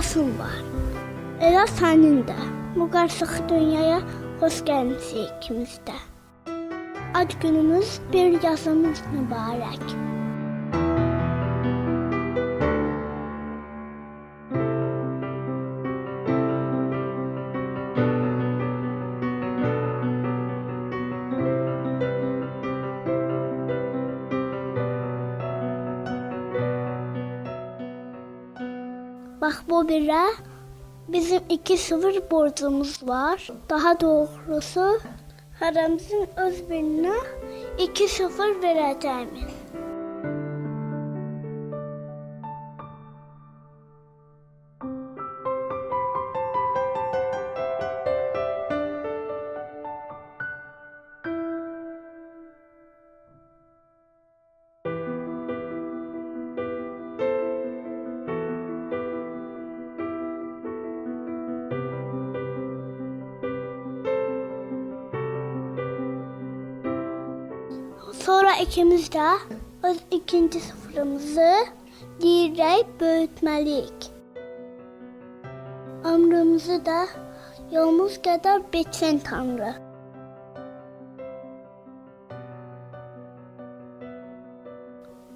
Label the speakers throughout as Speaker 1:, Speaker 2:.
Speaker 1: yazım var. Elə sənin də. Bu qarışıq dünyaya xoş gəlmişik ikimiz də. Ad günümüz bir yazımız mübarək. Bax bu birə bizim 2-0 borcumuz var. Daha doğrusu hərəmizin öz birinə 2-0 verəcəyimiz. Sonra ikimiz də öz ikinci sıfırımızı deyərək böyütməliyik. Ömrümüzü də yolumuz qədər bitsin Tanrı.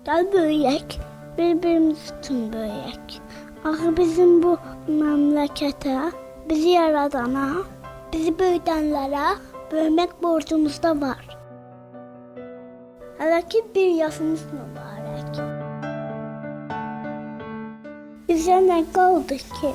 Speaker 1: Gəl böyüyək, bir-birimiz üçün böyüyək. Axı bizim bu məmləkətə, bizi yaradana, bizi böyüdənlərə böyümək borcumuz da var. Hələ ki bir yazımız mübarək. Bizə nə qaldı ki?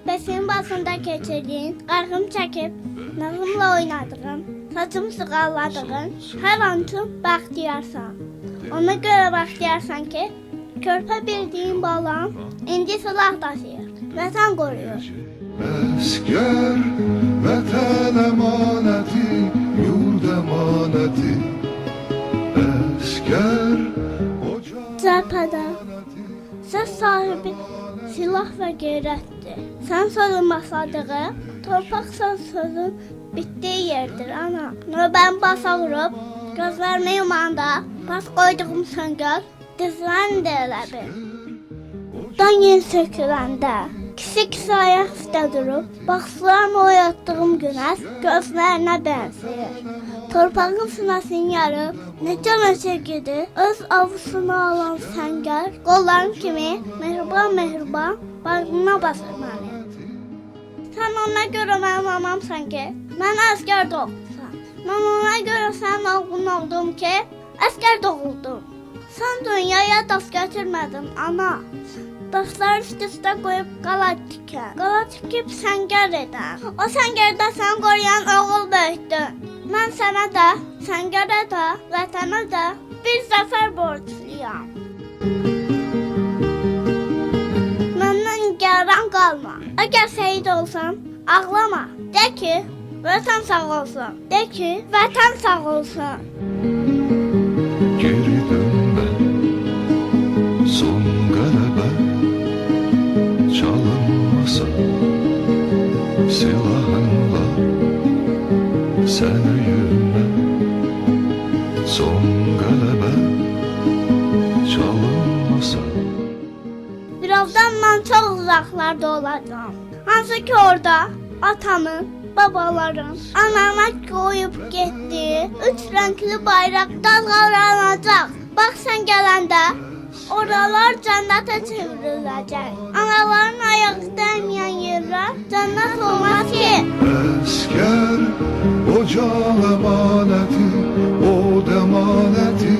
Speaker 1: Besin başında keçirdin, qarğım çəkib, nağımla oynadığın, saçım sığalladığın, hər an üçün bəxtiyarsan. Ona görə bəxtiyarsan ki, körpə bildiyin balan indi silah daşıyır, vətən qoruyur.
Speaker 2: Əskər, vətən əmanəti, yurd əmanəti. Əskər,
Speaker 1: Cəbhədə söz sahibi silah və qeyrətdir. Sən sözün başladığı, torpaq sözün bitdiyi yerdir ana. Növbəni başa vurub, gözlərimi yumanda, baş qoyduğum söngöl, dizlərini də elə bil. Dan yen söküləndə, kisi ayaq üstə durub, baxışlarımı oyatdığım günəş gözlərinə bənzəyir. Torpağın sinəsini yarıb, necə gedir, öz avusunu alan səngər, qolların kimi mehriban bağrına basır məni. Sən ona görə mənim anamsan ki, mən əskər doğulsan. Mən ona görə sənin oğlun oldum ki, əskər doğuldum. Sən dünyaya daş gətirmədin ana. Daşları üst-üstə qoyub qala tikən. Qala tikib səngər edən. O səngərdə sən qoruyan oğul böyütdün. Mən sənə də, səngərə də, vətənə də bir zəfər borcluyam. Məndən nigaran qalma. Əgər şəhid olsan, ağlama. De ki, vətən sağ olsun. De ki, vətən sağ olsun.
Speaker 2: Geri dönme, son qələbə çalınmasa, silahınla sən öyünmə, son qələbə çalınmasa.
Speaker 1: Birazdan mən çox uzaqlarda olacağım. Hansı ki orada atamın, babaların, anama qoyub getdiyi 3 rəngli bayraq dalğalanacaq. Bax sən gələndə oralar cənnətə çevriləcək. Anaların ayağı dəyməyən yerlər cənnət olmaz ki.
Speaker 2: Əskər, ocaq əmanəti, od əmanəti.